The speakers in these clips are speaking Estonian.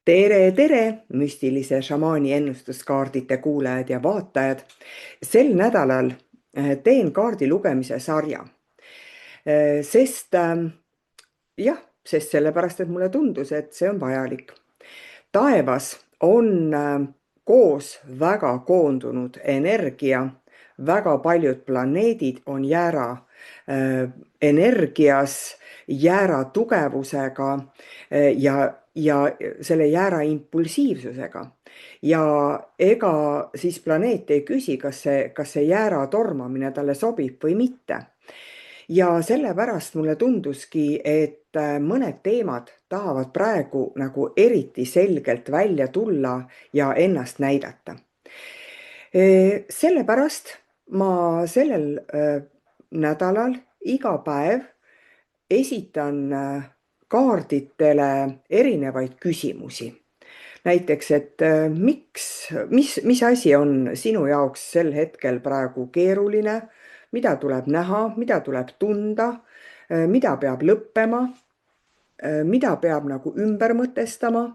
Tere, müstilise šamaani ennustuskaardite kuulajad ja vaatajad. Sel nädalal teen kaardi lugemise sarja, sest jah, sest sellepärast, et mulle tundus, et see on vajalik. Taevas on koos väga koondunud energia, väga paljud planeedid on jäära energias, jäära tugevusega ja selle jäära impulsiivsusega. Ja ega siis planeet ei küsi, kas see jäära tormamine talle sobib või mitte. Ja sellepärast mulle tunduski, et mõned teemad tahavad praegu nagu eriti selgelt välja tulla ja ennast näidata. Sellepärast ma sellel nädalal iga päev esitan kaarditele erinevaid küsimusi. Näiteks, et mis asi on sinu jaoks sel hetkel praegu keeruline, mida tuleb näha, mida tuleb tunda, mida peab lõppema, mida peab nagu ümber mõtestama,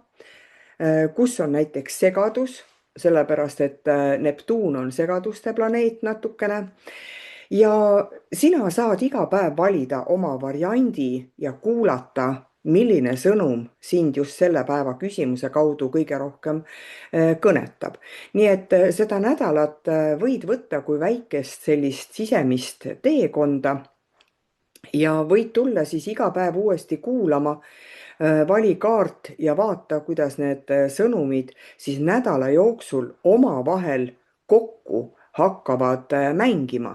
kus on näiteks segadus, sellepärast et Neptuun on segaduste planeet natukene. Ja sina saad iga päev valida oma variandi ja kuulata, milline sõnum sind just selle päeva küsimuse kaudu kõige rohkem kõnetab. Nii et seda nädalat võid võtta kui väikest sellist sisemist teekonda ja võid tulla siis iga päev uuesti kuulama. Vali kaart ja vaata, kuidas need sõnumid siis nädala jooksul omavahel kokku hakkavad mängima.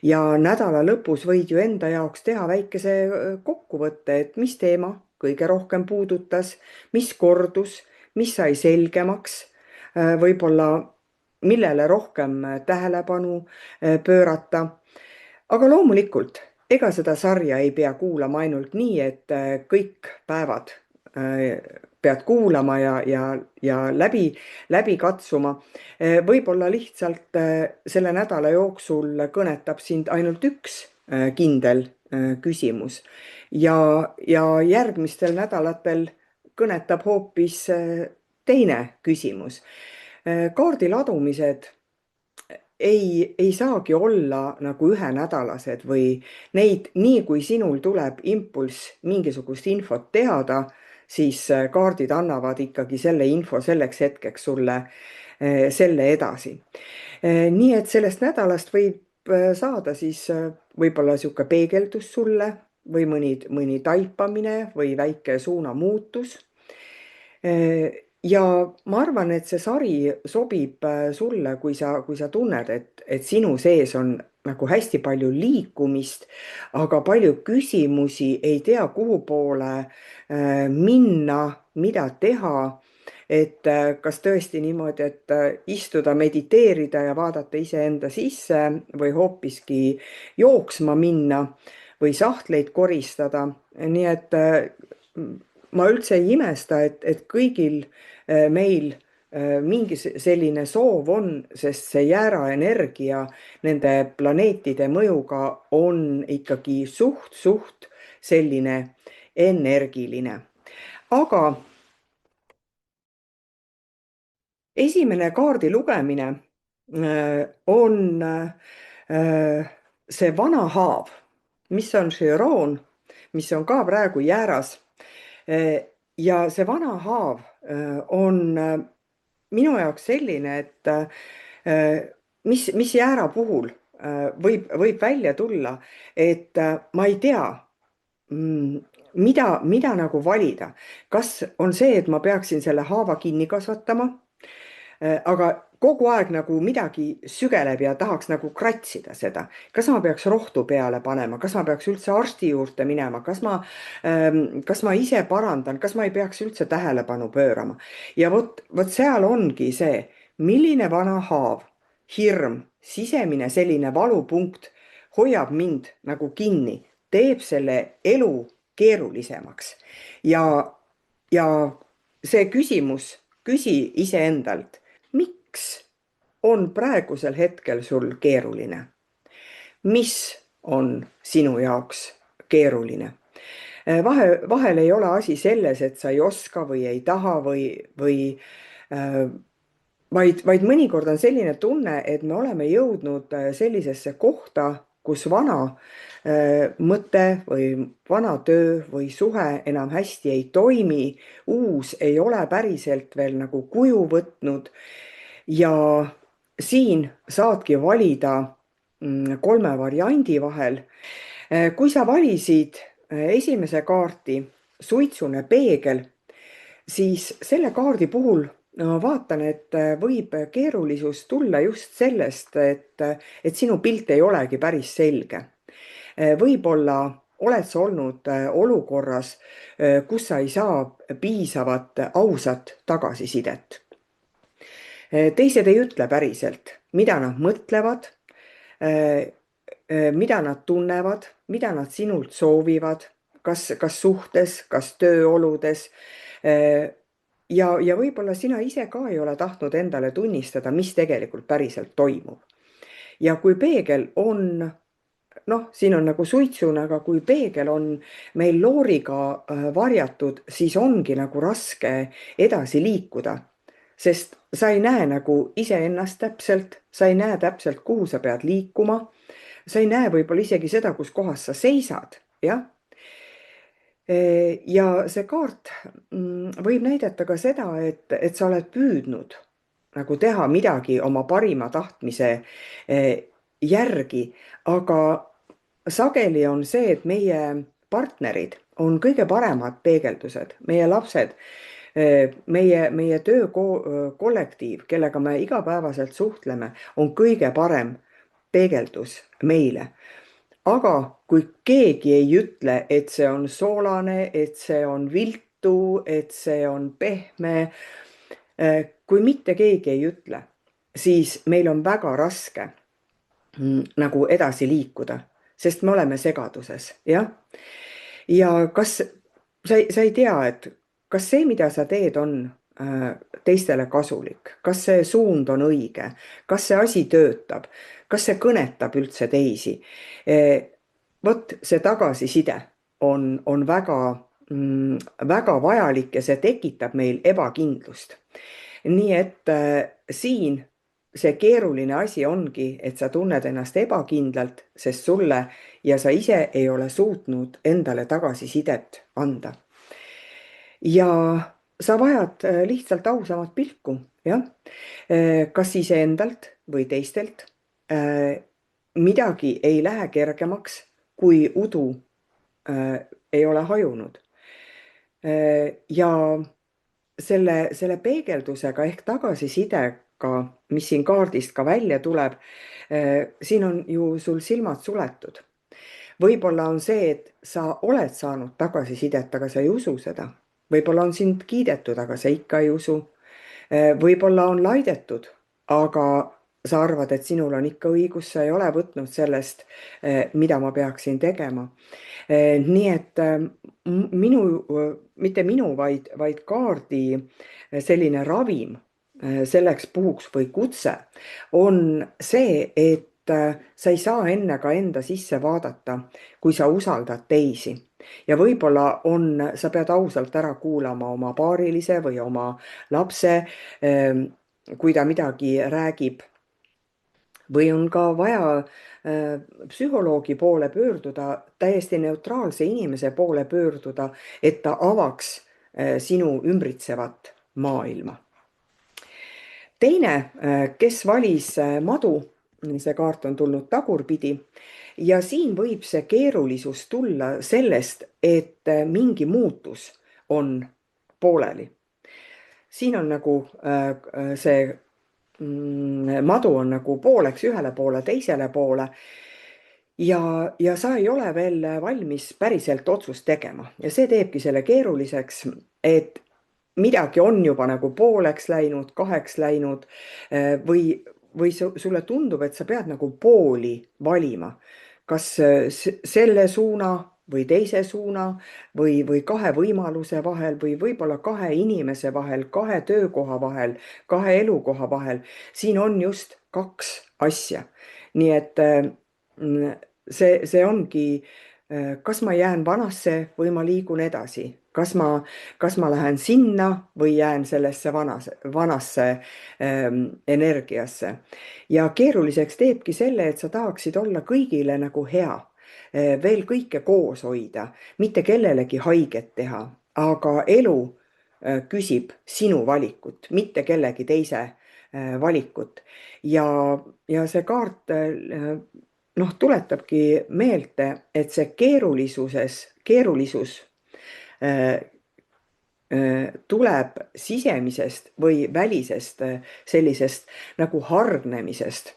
Ja nädala lõpus võid ju enda jaoks teha väikese kokkuvõtte, et mis teema kõige rohkem puudutas, mis kordus, mis sai selgemaks, võib-olla millele rohkem tähelepanu pöörata. Aga loomulikult, ega seda sarja ei pea kuulama ainult nii, et kõik päevad pead kuulama ja läbi katsuma. Võib-olla lihtsalt selle nädala jooksul kõnetab sind ainult üks kindel küsimus ja järgmistel nädalatel kõnetab hoopis teine küsimus. Kaardiladumised ei saagi olla nagu ühenädalased või neid, nii kui sinul tuleb impulss mingisugust infot teada, siis kaardid annavad ikkagi selle info selleks hetkeks sulle selle edasi. Nii et sellest nädalast võib saada siis võib-olla sihuke peegeldus sulle või mõni taipamine või väike suunamuutus. Ja ma arvan, et see sari sobib sulle, kui sa tunned, et sinu sees on nagu hästi palju liikumist, aga palju küsimusi, ei tea, kuhu poole minna, mida teha. Et kas tõesti niimoodi, et istuda, mediteerida ja vaadata iseenda sisse või hoopiski jooksma minna või sahtleid koristada. Nii et ma üldse ei imesta, et kõigil meil mingi selline soov on, sest see jäära energia nende planeetide mõjuga on ikkagi suht selline energiline. Aga esimene kaardi lugemine on see vana haav, mis on Chiron, mis on ka praegu jääras. Ja see vana haav on minu jaoks selline, et mis jäära puhul võib välja tulla, et ma ei tea, mida nagu valida. Kas on see, et ma peaksin selle haava kinni kasvatama, aga kogu aeg nagu midagi sügeleb ja tahaks nagu kratsida seda. Kas ma peaks rohtu peale panema, kas ma peaks üldse arsti juurde minema, kas ma ise parandan, kas ma ei peaks üldse tähelepanu pöörama. Ja vot seal ongi see, milline vana haav, hirm, sisemine selline valupunkt hoiab mind nagu kinni, teeb selle elu keerulisemaks. Ja see küsimus, küsi iseendalt, miks on praegusel hetkel sul keeruline? Mis on sinu jaoks keeruline? Vahel ei ole asi selles, et sa ei oska või ei taha või vaid mõnikord on selline tunne, et me oleme jõudnud sellisesse kohta, kus vana mõte või vana töö või suhe enam hästi ei toimi, uus ei ole päriselt veel nagu kuju võtnud ja siin saadki valida kolme variandi vahel. Kui sa valisid esimese kaardi suitsune peegel, siis selle kaardi puhul no, vaatan, et võib keerulisus tulla just sellest, et sinu pilt ei olegi päris selge. Võib-olla oled sa olnud olukorras, kus sa ei saa piisavat ausat tagasisidet. Teised ei ütle päriselt, mida nad mõtlevad, mida nad tunnevad, mida nad sinult soovivad, kas suhtes, kas tööoludes. Ja võib-olla sina ise ka ei ole tahtnud endale tunnistada, mis tegelikult päriselt toimub. Ja kui peegel on, noh, siin on nagu suitsune, aga kui peegel on meil looriga varjatud, siis ongi nagu raske edasi liikuda. Sest sa ei näe nagu iseennast täpselt, sa ei näe täpselt, kuhu sa pead liikuma. Sa ei näe võib-olla isegi seda, kus kohas sa seisad, jah. Ja see kaart võib näidata ka seda, et sa oled püüdnud nagu teha midagi oma parima tahtmise järgi, aga sageli on see, et meie partnerid on kõige paremad peegeldused, meie lapsed, meie töökollektiiv, kellega me igapäevaselt suhtleme, on kõige parem peegeldus meile. Aga kui keegi ei ütle, et see on soolane, et see on viltu, et see on pehme, kui mitte keegi ei ütle, siis meil on väga raske nagu edasi liikuda, sest me oleme segaduses, jah. Ja kas sa ei tea, et kas see, mida sa teed, on teistele kasulik, kas see suund on õige, kas see asi töötab, kas see kõnetab üldse teisi. Vot see tagasiside on väga vajalik ja see tekitab meil ebakindlust. Nii et siin see keeruline asi ongi, et sa tunned ennast ebakindlalt, sest sulle ja sa ise ei ole suutnud endale tagasisidet anda. Ja sa vajad lihtsalt ausamat pilku, jah. Kas iseendalt või teistelt. Midagi ei lähe kergemaks, kui udu ei ole hajunud. Ja selle peegeldusega ehk tagasisidega, mis siin kaardist ka välja tuleb, siin on ju sul silmad suletud. Võib-olla on see, et sa oled saanud tagasisidet, aga sa ei usu seda. Võib-olla on sind kiidetud, aga sa ikka ei usu. Võib-olla on laidetud, aga sa arvad, et sinul on ikka õigus, sa ei ole võtnud sellest, mida ma peaksin tegema. Nii et mitte minu, vaid kaardi selline ravim selleks puhuks või kutse on see, et sa ei saa enne ka enda sisse vaadata, kui sa usaldad teisi. Ja võib-olla sa pead ausalt ära kuulama oma paarilise või oma lapse, kui ta midagi räägib. Või on ka vaja psühholoogi poole pöörduda, täiesti neutraalse inimese poole pöörduda, et ta avaks sinu ümbritsevat maailma. Teine, kes valis madu, see kaart on tulnud tagurpidi ja siin võib see keerulisus tulla sellest, et mingi muutus on pooleli. Siin on nagu see madu on nagu pooleks ühele poole, teisele poole ja sa ei ole veel valmis päriselt otsust tegema ja see teebki selle keeruliseks, et midagi on juba nagu pooleks läinud, kaheks läinud või sulle tundub, et sa pead nagu pooli valima, kas selle suuna või teise suuna või kahe võimaluse vahel või võib-olla kahe inimese vahel, kahe töökoha vahel, kahe elukoha vahel. Siin on just kaks asja. Nii et see ongi kas ma jään vanasse või ma liigun edasi, kas ma lähen sinna või jään sellesse vanasse energiasse. Ja keeruliseks teebki selle, et sa tahaksid olla kõigile nagu hea, veel kõike koos hoida, mitte kellelegi haiget teha, aga elu küsib sinu valikut, mitte kellegi teise valikut. ja, ja see kaart noh, tuletabki meelde, et see keerulisus tuleb sisemisest või välisest sellisest nagu hargnemisest.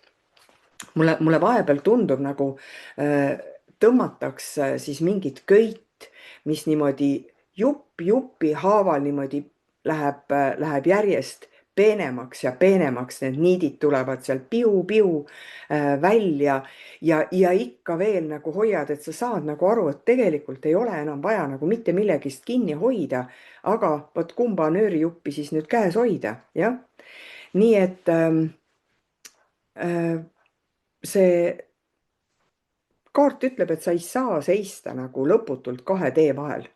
Mulle vahepeal tundub nagu tõmmataks siis mingit köit, mis niimoodi jupi haaval niimoodi läheb järjest peenemaks ja peenemaks, need niidid tulevad seal piu-piu välja ja ikka veel nagu hoiad, et sa saad nagu aru, et tegelikult ei ole enam vaja nagu mitte millegist kinni hoida, aga vot kumba nöörijuppi siis nüüd käes hoida, jah. Nii et see kaart ütleb, et sa ei saa seista nagu lõputult kahe tee vahel.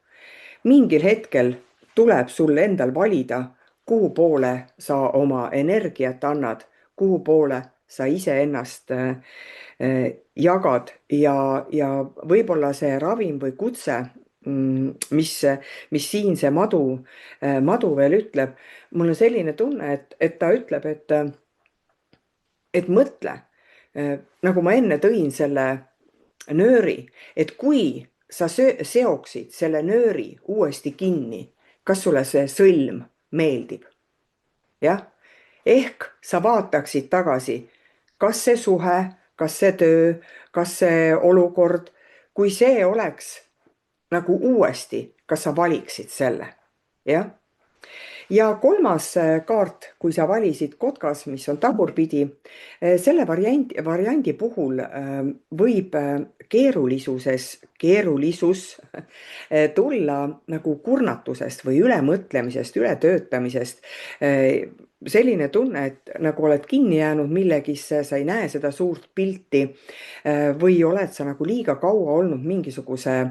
Mingil hetkel tuleb sul endal valida, kuhu poole sa oma energiat annad, kuhu poole sa iseennast jagad ja võib-olla see ravim või kutse, mis siin see madu veel ütleb, mul on selline tunne, et ta ütleb, et mõtle, nagu ma enne tõin selle nööri, et kui sa seoksid selle nööri uuesti kinni, kas sulle see sõlm meeldib? Jah, ehk sa vaataksid tagasi, kas see suhe, kas see töö, kas see olukord, kui see oleks nagu uuesti, kas sa valiksid selle? Jah. Ja kolmas kaart, kui sa valisid kotkas, mis on tagurpidi, selle variandi puhul võib keerulisus tulla nagu kurnatusest või ülemõtlemisest, ületöötamisest. Selline tunne, et nagu oled kinni jäänud millegisse, sa ei näe seda suurt pilti või oled sa nagu liiga kaua olnud mingisuguse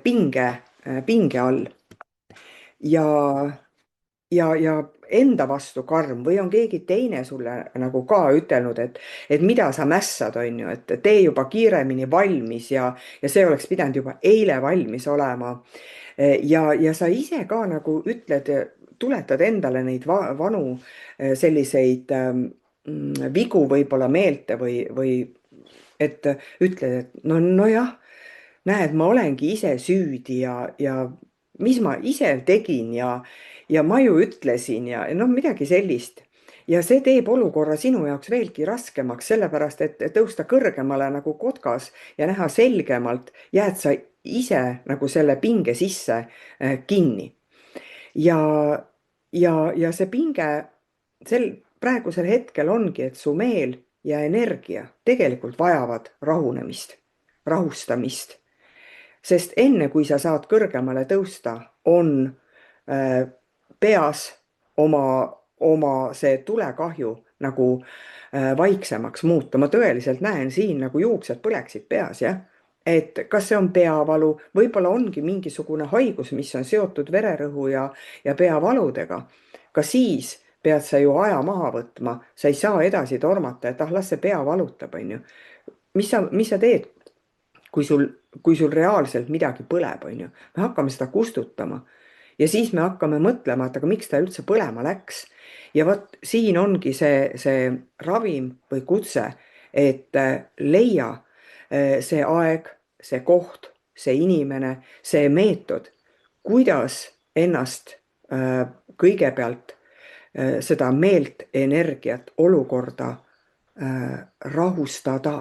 pinge all. Ja enda vastu karm või on keegi teine sulle nagu ka ütelnud, et mida sa mässad, on ju, et tee juba kiiremini valmis ja see oleks pidanud juba eile valmis olema. Ja sa ise ka nagu tuletad endale neid vanu selliseid vigu võib-olla meelte või et ütled, et nojah, näed, ma olengi ise süüdi ja mis ma ise tegin ja ma ju ütlesin ja noh, midagi sellist. Ja see teeb olukorra sinu jaoks veelgi raskemaks, sellepärast et tõusta kõrgemale nagu kotkas ja näha selgemalt, jääd sa ise nagu selle pinge sisse kinni. Ja see pinge praegusel hetkel ongi, et su meel ja energia tegelikult vajavad rahunemist, rahustamist. Sest enne, kui sa saad kõrgemale tõusta, on peas oma see tulekahju nagu vaiksemaks muuta. Ma tõeliselt näen siin nagu juuksed põleksid peas, jah. Et kas see on peavalu, võib-olla ongi mingisugune haigus, mis on seotud vererõhu ja peavaludega. Ka siis pead sa ju aja maha võtma, sa ei saa edasi tormata, et las see pea valutab, on ju. Mis sa teed, kui sul reaalselt midagi põleb, on ju? Me hakkame seda kustutama ja siis me hakkame mõtlema, et aga miks ta üldse põlema läks. Ja vot siin ongi see ravim või kutse, et leia see aeg, see koht, see inimene, see meetod, kuidas ennast kõigepealt seda meelt, energiat, olukorda rahustada